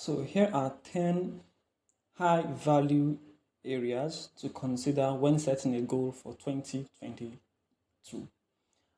So here are 10 high value areas to consider when setting a goal for 2022.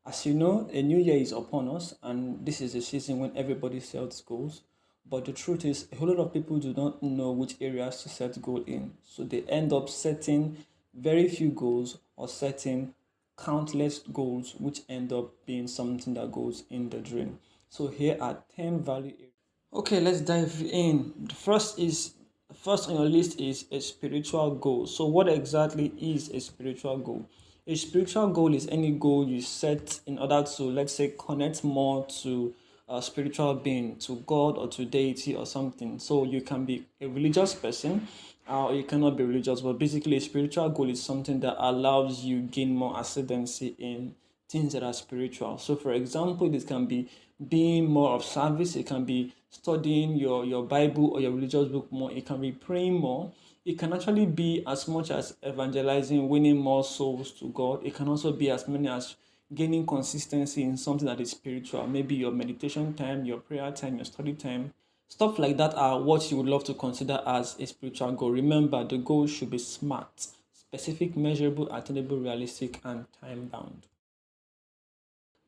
As you know, a new year is upon us, and this is a season when everybody sets goals. But the truth is, a whole lot of people do not know which areas to set goal in. So they end up setting very few goals or setting countless goals, which end up being something that goes in the drain. So here are 10 value areas. Okay, let's dive in. First on your list is a spiritual goal. So what exactly is a spiritual goal? A spiritual goal is any goal you set in order to, let's say, connect more to a spiritual being, to God or to deity or something. So you can be a religious person or you cannot be religious, but basically a spiritual goal is something that allows you gain more ascendancy in things that are spiritual. So, for example, this can be being more of service, it can be studying your Bible or your religious book more, it can be praying more. It can actually be as much as evangelizing, winning more souls to God. It can also be as many as gaining consistency in something that is spiritual, maybe your meditation time, your prayer time, your study time. Stuff like that are what you would love to consider as a spiritual goal. Remember, the goal should be smart, specific, measurable, attainable, realistic, and time bound.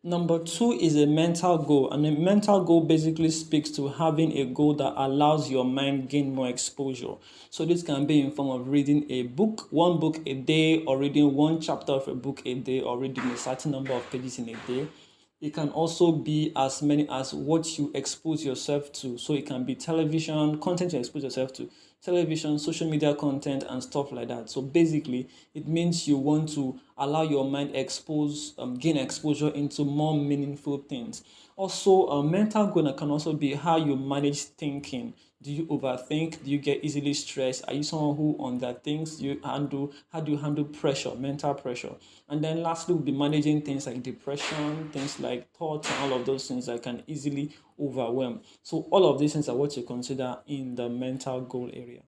Number two is a mental goal, and a mental goal basically speaks to having a goal that allows your mind gain more exposure. So this can be in form of reading a book, one book a day, or reading one chapter of a book a day, or reading a certain number of pages in a day. It can also be as many as what you expose yourself to. So it can be television, content you expose yourself to, television, social media content, and stuff like that. So basically, it means you want to allow your mind gain exposure into more meaningful things. Also, a mental goal can also be how you manage thinking. Do you overthink? Do you get easily stressed? Are you someone who underthinks? How do you handle pressure, mental pressure? And then lastly, we'll be managing things like depression, things like thoughts, and all of those things that can easily overwhelm. So all of these things are what you consider in the mental goal area.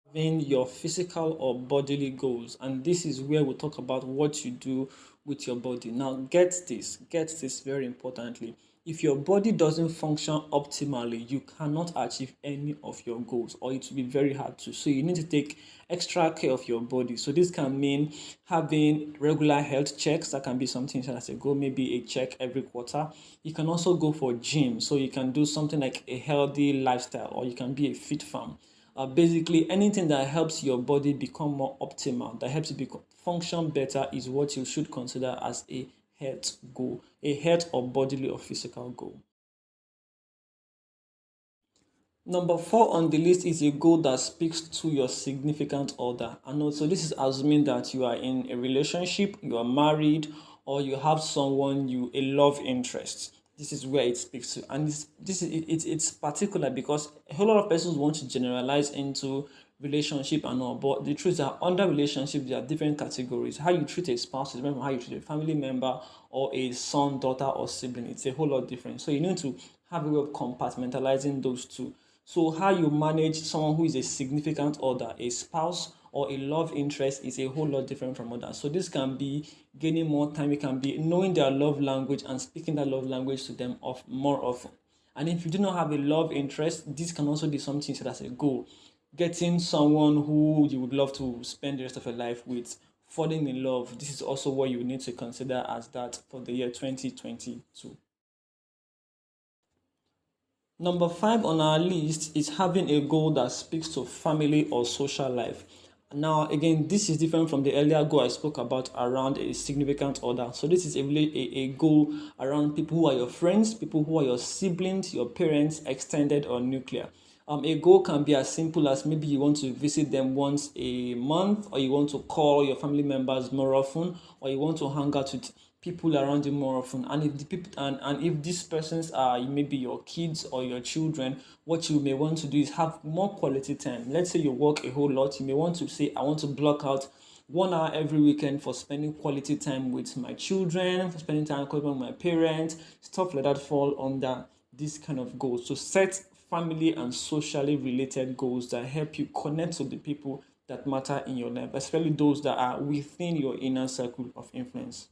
Having your physical or bodily goals, and this is where we talk about what you do with your body. Now get this very importantly. If your body doesn't function optimally, you cannot achieve any of your goals, or it will be very hard to. So you need to take extra care of your body. So this can mean having regular health checks. That can be something as a goal, maybe a check every quarter. You can also go for gym, so you can do something like a healthy lifestyle, or you can be a fit farm. Basically, anything that helps your body become more optimal, that helps you function better, is what you should consider as a health goal, a health or bodily or physical goal. Number four on the list is a goal that speaks to your significant other. And also, this is assuming that you are in a relationship, you are married, or you have someone a love interest. This is where it speaks to, and it's particular because a whole lot of persons want to generalize into relationship and all. But the truth is that under relationship there are different categories. How you treat a spouse is different from how you treat a family member or a son, daughter, or sibling. It's a whole lot different. So you need to have a way of compartmentalizing those two. So how you manage someone who is a significant other, a spouse or a love interest, is a whole lot different from others. So this can be gaining more time, it can be knowing their love language and speaking that love language to them of more often. And if you do not have a love interest, this can also be something set as a goal. Getting someone who you would love to spend the rest of your life with, falling in love. This is also what you need to consider as that for the year 2022. Number five on our list is having a goal that speaks to family or social life. Now, again, this is different from the earlier goal I spoke about around a significant other. So, this is a goal around people who are your friends, people who are your siblings, your parents, extended or nuclear. A goal can be as simple as maybe you want to visit them once a month, or you want to call your family members more often, or you want to hang out with people around you more often. And if the people and if these persons are maybe your kids or your children, what you may want to do is have more quality time. Let's say you work a whole lot, you may want to say, I want to block out 1 hour every weekend for spending quality time with my children, for spending time with my parents. Stuff like that fall under this kind of goals. So set family and socially related goals that help you connect with the people that matter in your life, especially those that are within your inner circle of influence.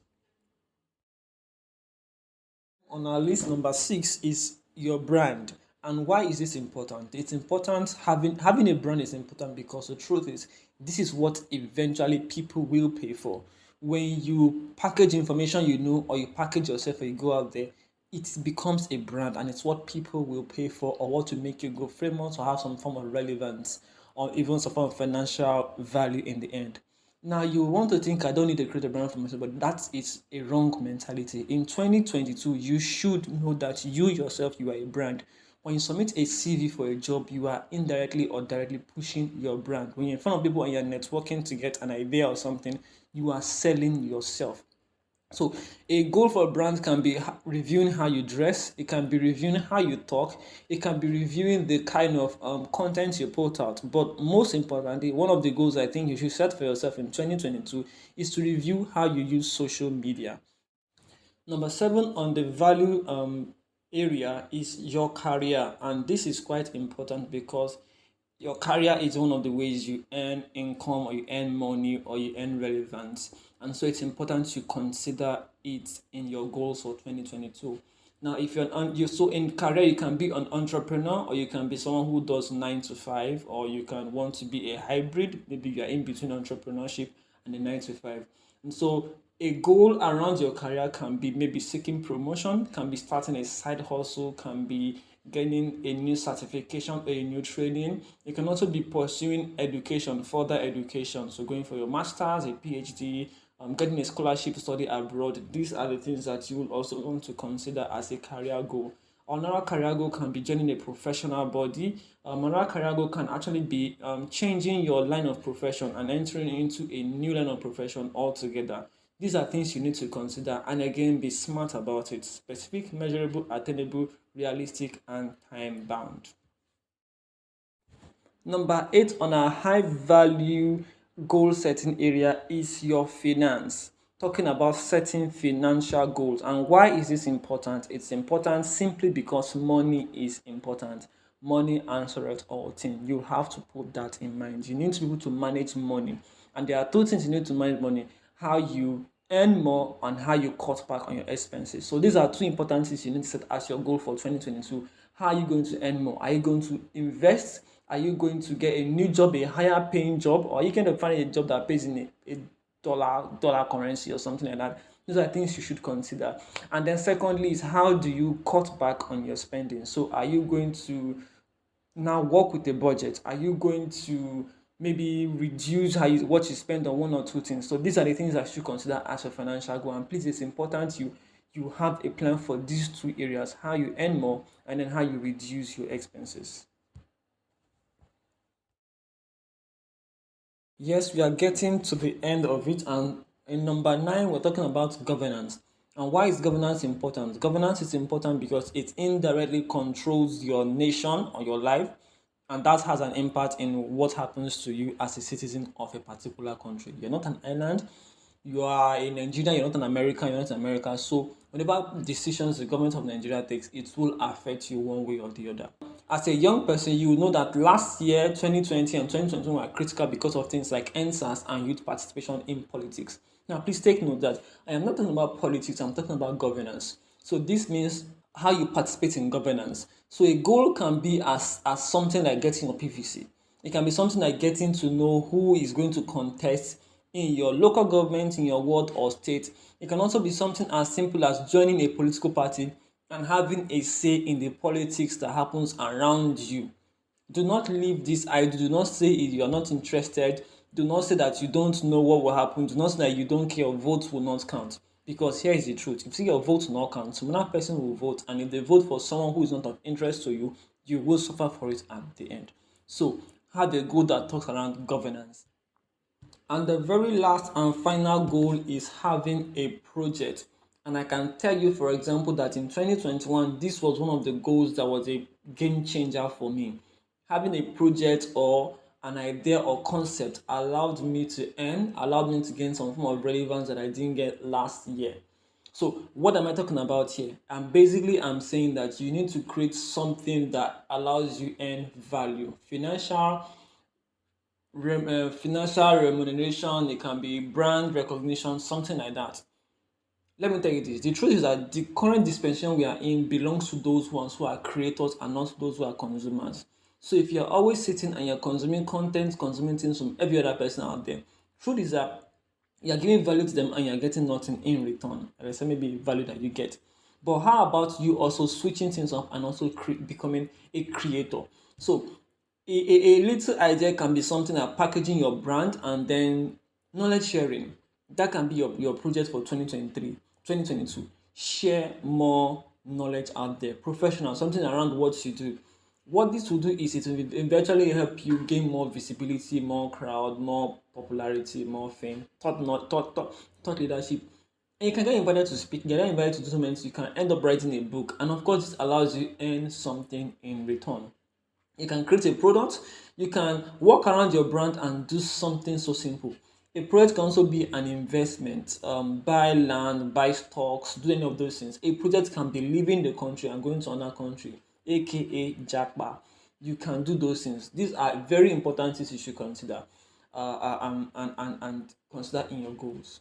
On our list, number six is your brand. And why is this important? It's important, having a brand is important because the truth is this is what eventually people will pay for. When you package information or you package yourself or you go out there, it becomes a brand and it's what people will pay for or what to make you go famous or have some form of relevance or even some form of financial value in the end. Now you want to think I don't need to create a brand for myself, but that is a wrong mentality. In 2022, you should know that you yourself, you are a brand. When you submit a CV for a job, you are indirectly or directly pushing your brand. When you're in front of people and you're networking to get an idea or something, you are selling yourself. So a goal for a brand can be reviewing how you dress, it can be reviewing how you talk, it can be reviewing the kind of content you put out. But most importantly, one of the goals I think you should set for yourself in 2022 is to review how you use social media. Number seven on the value area is your career, and this is quite important because your career is one of the ways you earn income or you earn money or you earn relevance, and so it's important to consider it in your goals for 2022. Now if you so in career you can be an entrepreneur or you can be someone who does 9 to 5, or you can want to be a hybrid, maybe you are in between entrepreneurship and a 9 to 5. And so a goal around your career can be maybe seeking promotion, can be starting a side hustle, can be gaining a new certification or a new training. You can also be pursuing education, further education. So going for your master's, a PhD, getting a scholarship to study abroad. These are the things that you will also want to consider as a career goal. Another career goal can be joining a professional body. Another career goal can actually be changing your line of profession and entering into a new line of profession altogether. These are things you need to consider and again be smart about it. Specific, measurable, attainable, realistic, and time bound. Number eight on our high value goal setting area is your finance. Talking about setting financial goals. And why is this important? It's important simply because money is important. Money answers all things. You have to put that in mind. You need to be able to manage money. And there are two things you need to manage money: how you earn more and how you cut back on your expenses. So these are two important things you need to set as your goal for 2022. How are you going to earn more? Are you going to invest? Are you going to get a new job, a higher paying job, or are you going to find a job that pays in a dollar currency or something like that? Those are things you should consider. And then secondly is how do you cut back on your spending? So are you going to now work with a budget? Are you going to maybe reduce what you spend on one or two things? So these are the things that you should consider as a financial goal. And please, it's important you have a plan for these two areas: how you earn more and then how you reduce your expenses. Yes, we are getting to the end of it, and in number nine, we're talking about governance. And why is governance important? Governance is important because it indirectly controls your nation or your life, and that has an impact in what happens to you as a citizen of a particular country. You're not an island, you are in Nigeria, you're not an American, you're not in America. So, whatever decisions the government of Nigeria takes, it will affect you one way or the other. As a young person, you know that last year, 2020 and 2021 were critical because of things like NSAS and youth participation in politics. Now, please take note that I am not talking about politics, I'm talking about governance. So this means how you participate in governance. So a goal can be as something like getting a PVC. It can be something like getting to know who is going to contest in your local government, in your ward or state. It can also be something as simple as joining a political party and having a say in the politics that happens around you. Do not leave this idle. Do not say if you are not interested. Do not say that you don't know what will happen. Do not say that you don't care, your vote will not count. Because here is the truth: if you see your vote will not count, some other person will vote, and if they vote for someone who is not of interest to you, you will suffer for it at the end. So have a goal that talks around governance. And the very last and final goal is having a project. And I can tell you, for example, that in 2021, this was one of the goals that was a game changer for me. Having a project or an idea or concept allowed me to gain some form of relevance that I didn't get last year. So what am I talking about here? I'm saying that you need to create something that allows you earn value, financial remuneration. It can be brand recognition, something like that. let me tell you this. The truth is that the current dispensation we are in belongs to those ones who are creators and not those who are consumers. So if you're always sitting and you're consuming content, consuming things from every other person out there, truth is that you're giving value to them and you're getting nothing in return. Like I said, maybe value that you get. But how about you also switching things up and also becoming a creator? So a little idea can be something like packaging your brand and then knowledge sharing. That can be your project for 2023, 2022. Share more knowledge out there, professional, something around what you do. What this will do is it will eventually help you gain more visibility, more crowd, more popularity, more fame, thought leadership. And you can get invited to speak, get invited to do so many things. You can end up writing a book, and of course, this allows you earn something in return. You can create a product, you can walk around your brand and do something so simple. A project can also be an investment, buy land, buy stocks, do any of those things. A project can be leaving the country and going to another country, aka Jackpot. You can do those things. These are very important things you should consider and consider in your goals.